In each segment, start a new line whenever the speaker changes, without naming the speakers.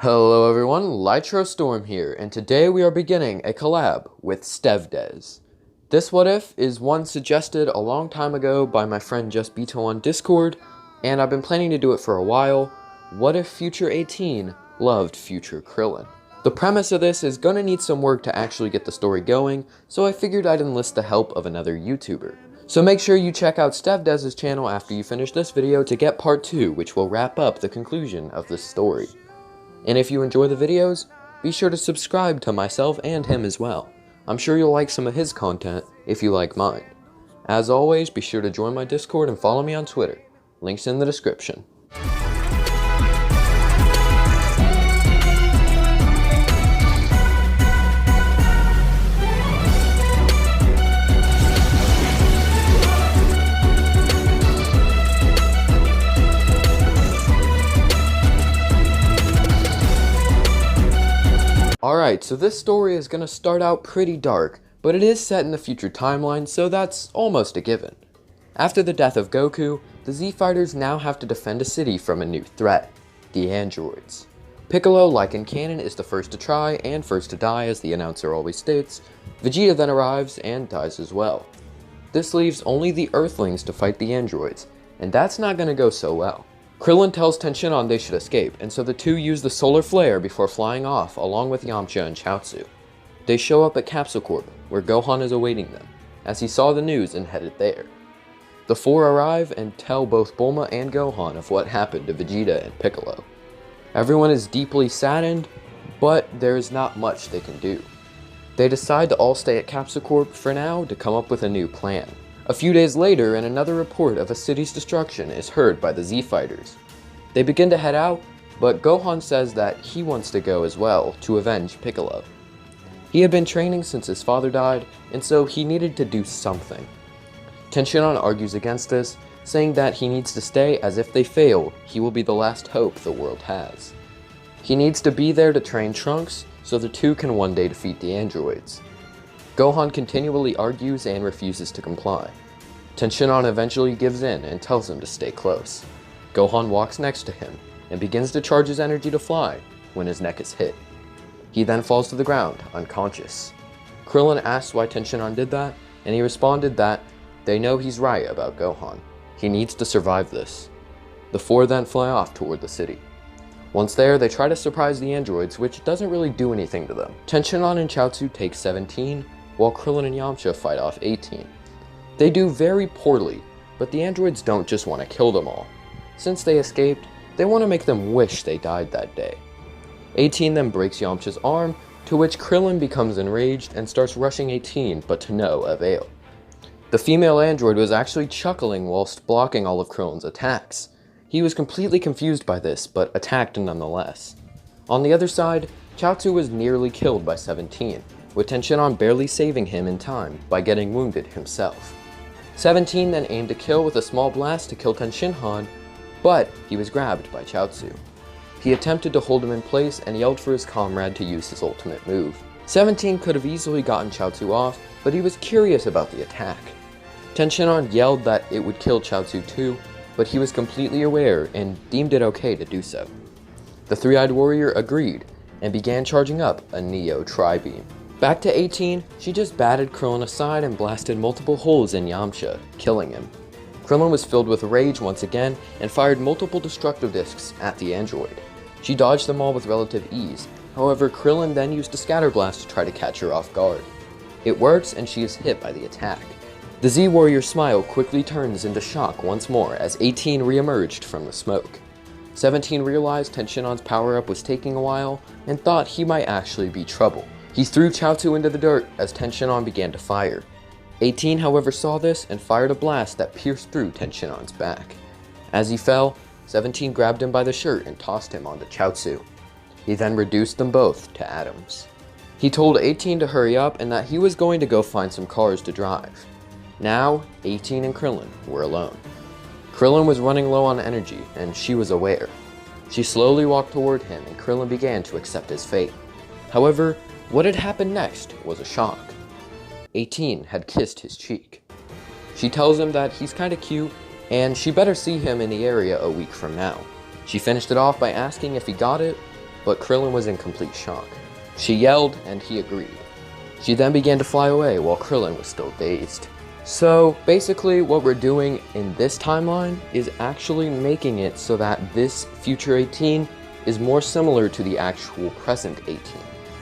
Hello everyone, Lytro Storm here, and today we are beginning a collab with StevDeS. This what if is one suggested a long time ago by my friend JustBito on Discord, and I've been planning to do it for a while. What if Future 18 loved Future Krillin? The premise of this is gonna need some work to actually get the story going, so I figured I'd enlist the help of another YouTuber. So make sure you check out StevDeS' channel after you finish this video to get part 2, which will wrap up the conclusion of this story. And if you enjoy the videos, be sure to subscribe to myself and him as well. I'm sure you'll like some of his content if you like mine. As always, be sure to join my Discord and follow me on Twitter. Links in the description. Alright, so this story is going to start out pretty dark, but it is set in the future timeline, so that's almost a given. After the death of Goku, the Z Fighters now have to defend a city from a new threat, the androids. Piccolo, like in canon, is the first to try and first to die, as the announcer always states. Vegeta then arrives and dies as well. This leaves only the Earthlings to fight the androids, and that's not going to go so well. Krillin tells Tenshinhan they should escape, and so the two use the solar flare before flying off along with Yamcha and Chaozu. They show up at Capsule Corp, where Gohan is awaiting them, as he saw the news and headed there. The four arrive and tell both Bulma and Gohan of what happened to Vegeta and Piccolo. Everyone is deeply saddened, but there is not much they can do. They decide to all stay at Capsule Corp for now to come up with a new plan. A few days later, and another report of a city's destruction is heard by the Z Fighters. They begin to head out, but Gohan says that he wants to go as well to avenge Piccolo. He had been training since his father died, and so he needed to do something. Tenshinhan argues against this, saying that he needs to stay as if they fail, he will be the last hope the world has. He needs to be there to train Trunks, so the two can one day defeat the androids. Gohan continually argues and refuses to comply. Tenshinhan eventually gives in and tells him to stay close. Gohan walks next to him and begins to charge his energy to fly when his neck is hit. He then falls to the ground, unconscious. Krillin asks why Tenshinhan did that, and he responded that they know he's right about Gohan. He needs to survive this. The four then fly off toward the city. Once there, they try to surprise the androids, which doesn't really do anything to them. Tenshinhan and Chaozu take 17, while Krillin and Yamcha fight off 18. They do very poorly, but the androids don't just want to kill them all. Since they escaped, they want to make them wish they died that day. 18 then breaks Yamcha's arm, to which Krillin becomes enraged and starts rushing 18, but to no avail. The female android was actually chuckling whilst blocking all of Krillin's attacks. He was completely confused by this, but attacked nonetheless. On the other side, Chaozu was nearly killed by 17, with Tenshinhan barely saving him in time by getting wounded himself. 17 then aimed to kill with a small blast to kill Tenshinhan, but he was grabbed by Chaozu. He attempted to hold him in place and yelled for his comrade to use his ultimate move. 17 could have easily gotten Chaozu off, but he was curious about the attack. Tenshinhan yelled that it would kill Chaozu too, but he was completely aware and deemed it okay to do so. The three-eyed warrior agreed and began charging up a Neo Tri-Beam. Back to 18, she just batted Krillin aside and blasted multiple holes in Yamcha, killing him. Krillin was filled with rage once again and fired multiple destructive discs at the android. She dodged them all with relative ease, however Krillin then used a scatter blast to try to catch her off guard. It works and she is hit by the attack. The Z Warrior's smile quickly turns into shock once more as 18 re-emerged from the smoke. 17 realized Tenshinhan's power-up was taking a while and thought he might actually be trouble. He threw Chaozu into the dirt as Tenshinhan began to fire. 18 however saw this and fired a blast that pierced through Tenshinhan's back. As he fell, 17 grabbed him by the shirt and tossed him onto Chaozu. He then reduced them both to atoms. He told 18 to hurry up and that he was going to go find some cars to drive. Now, 18 and Krillin were alone. Krillin was running low on energy, and she was aware. She slowly walked toward him, and Krillin began to accept his fate. However, what had happened next was a shock. 18 had kissed his cheek. She tells him that he's kinda cute, and she better see him in the area a week from now. She finished it off by asking if he got it, but Krillin was in complete shock. She yelled, and he agreed. She then began to fly away while Krillin was still dazed. So basically what we're doing in this timeline is actually making it so that this future 18 is more similar to the actual present 18.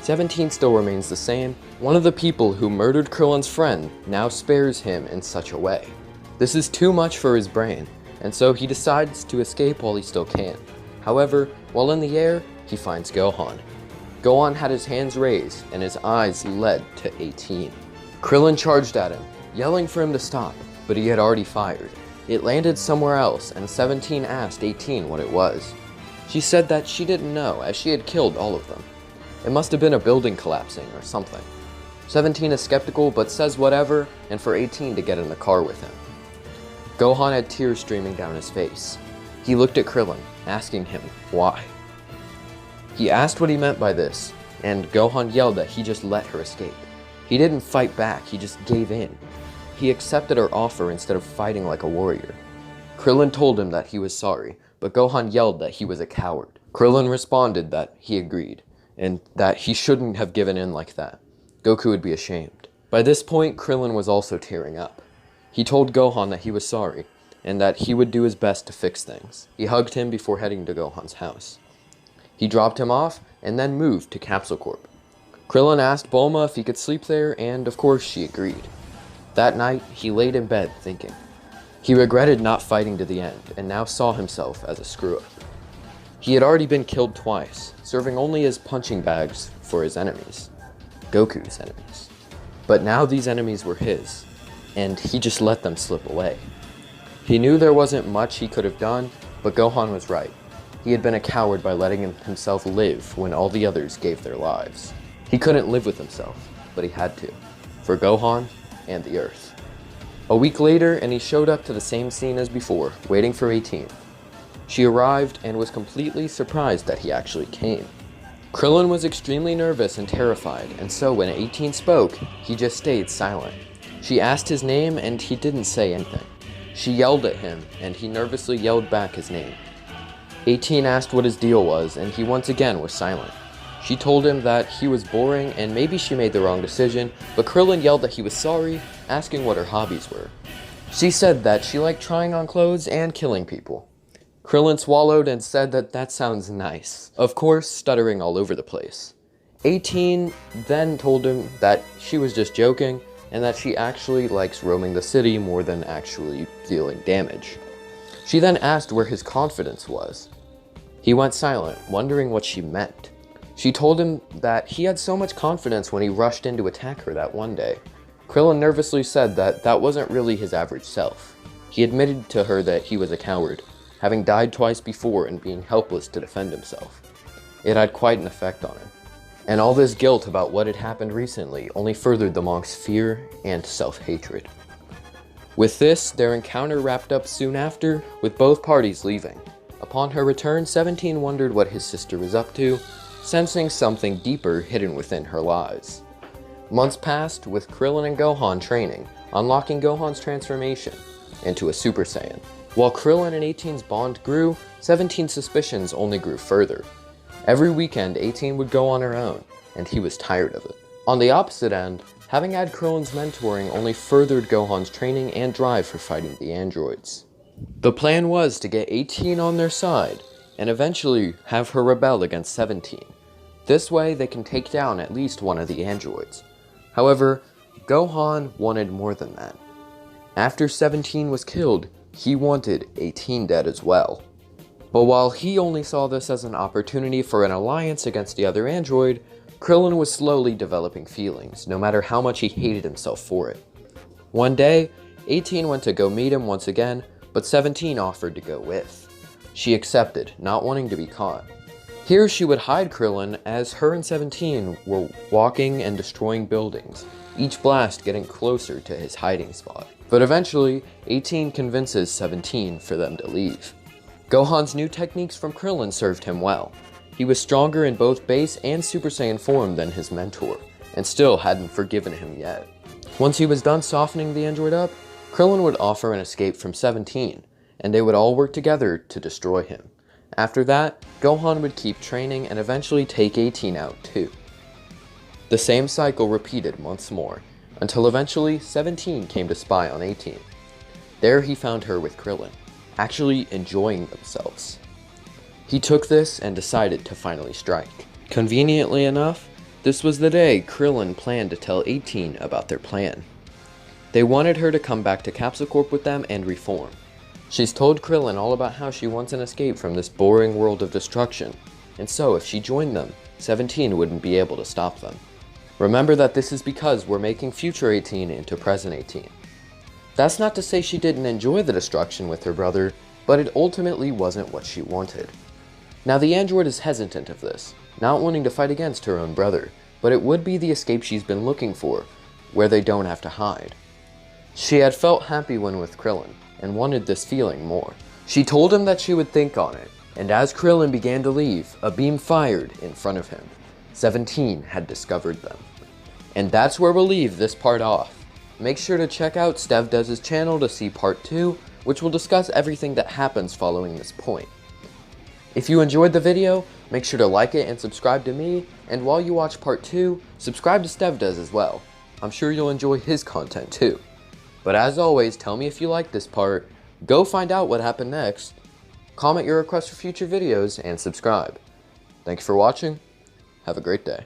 17 still remains the same. One of the people who murdered Krillin's friend now spares him in such a way. This is too much for his brain, and so he decides to escape while he still can. However, while in the air, he finds Gohan. Gohan had his hands raised and his eyes led to 18. Krillin charged at him, yelling for him to stop, but he had already fired. It landed somewhere else, and 17 asked 18 what it was. She said that she didn't know, as she had killed all of them. It must have been a building collapsing or something. 17 is skeptical, but says whatever, and for 18 to get in the car with him. Gohan had tears streaming down his face. He looked at Krillin, asking him why. He asked what he meant by this, and Gohan yelled that he just let her escape. He didn't fight back, he just gave in. He accepted her offer instead of fighting like a warrior. Krillin told him that he was sorry, but Gohan yelled that he was a coward. Krillin responded that he agreed, and that he shouldn't have given in like that. Goku would be ashamed. By this point, Krillin was also tearing up. He told Gohan that he was sorry, and that he would do his best to fix things. He hugged him before heading to Gohan's house. He dropped him off, and then moved to Capsule Corp. Krillin asked Bulma if he could sleep there, and of course she agreed. That night, he laid in bed thinking. He regretted not fighting to the end, and now saw himself as a screw-up. He had already been killed twice, serving only as punching bags for his enemies. Goku's enemies. But now these enemies were his, and he just let them slip away. He knew there wasn't much he could have done, but Gohan was right. He had been a coward by letting himself live when all the others gave their lives. He couldn't live with himself, but he had to, for Gohan and the Earth. A week later, and he showed up to the same scene as before, waiting for 18. She arrived and was completely surprised that he actually came. Krillin was extremely nervous and terrified, and so when 18 spoke, he just stayed silent. She asked his name and he didn't say anything. She yelled at him, and he nervously yelled back his name. 18 asked what his deal was, and he once again was silent. She told him that he was boring and maybe she made the wrong decision, but Krillin yelled that he was sorry, asking what her hobbies were. She said that she liked trying on clothes and killing people. Krillin swallowed and said that that sounds nice, of course stuttering all over the place. 18 then told him that she was just joking and that she actually likes roaming the city more than actually dealing damage. She then asked where his confidence was. He went silent, wondering what she meant. She told him that he had so much confidence when he rushed in to attack her that one day. Krillin nervously said that that wasn't really his average self. He admitted to her that he was a coward, having died twice before and being helpless to defend himself. It had quite an effect on him. And all this guilt about what had happened recently only furthered the monk's fear and self-hatred. With this, their encounter wrapped up soon after, with both parties leaving. Upon her return, 17 wondered what his sister was up to, sensing something deeper hidden within her lies. Months passed, with Krillin and Gohan training, unlocking Gohan's transformation into a Super Saiyan. While Krillin and 18's bond grew, 17's suspicions only grew further. Every weekend, 18 would go on her own, and he was tired of it. On the opposite end, having had Krillin's mentoring only furthered Gohan's training and drive for fighting the androids. The plan was to get 18 on their side, and eventually have her rebel against 17. This way, they can take down at least one of the androids. However, Gohan wanted more than that. After 17 was killed, he wanted 18 dead as well. But while he only saw this as an opportunity for an alliance against the other android, Krillin was slowly developing feelings, no matter how much he hated himself for it. One day, 18 went to go meet him once again, but 17 offered to go with. She accepted, not wanting to be caught. Here she would hide Krillin as her and 17 were walking and destroying buildings, each blast getting closer to his hiding spot. But eventually, 18 convinces 17 for them to leave. Gohan's new techniques from Krillin served him well. He was stronger in both base and Super Saiyan form than his mentor, and still hadn't forgiven him yet. Once he was done softening the android up, Krillin would offer an escape from 17, and they would all work together to destroy him. After that, Gohan would keep training and eventually take 18 out too. The same cycle repeated once more, until eventually 17 came to spy on 18. There he found her with Krillin, actually enjoying themselves. He took this and decided to finally strike. Conveniently enough, this was the day Krillin planned to tell 18 about their plan. They wanted her to come back to Capsule Corp with them and reform. She's told Krillin all about how she wants an escape from this boring world of destruction, and so if she joined them, 17 wouldn't be able to stop them. Remember that this is because we're making future 18 into present 18. That's not to say she didn't enjoy the destruction with her brother, but it ultimately wasn't what she wanted. Now the android is hesitant of this, not wanting to fight against her own brother, but it would be the escape she's been looking for, where they don't have to hide. She had felt happy when with Krillin, and wanted this feeling more. She told him that she would think on it, and as Krillin began to leave, a beam fired in front of him. 17 had discovered them. And that's where we'll leave this part off. Make sure to check out StevDeS' channel to see part 2, which will discuss everything that happens following this point. If you enjoyed the video, make sure to like it and subscribe to me, and while you watch part 2, subscribe to StevDeS as well. I'm sure you'll enjoy his content too. But as always, tell me if you liked this part, go find out what happened next, comment your requests for future videos, and subscribe. Thanks for watching, have a great day.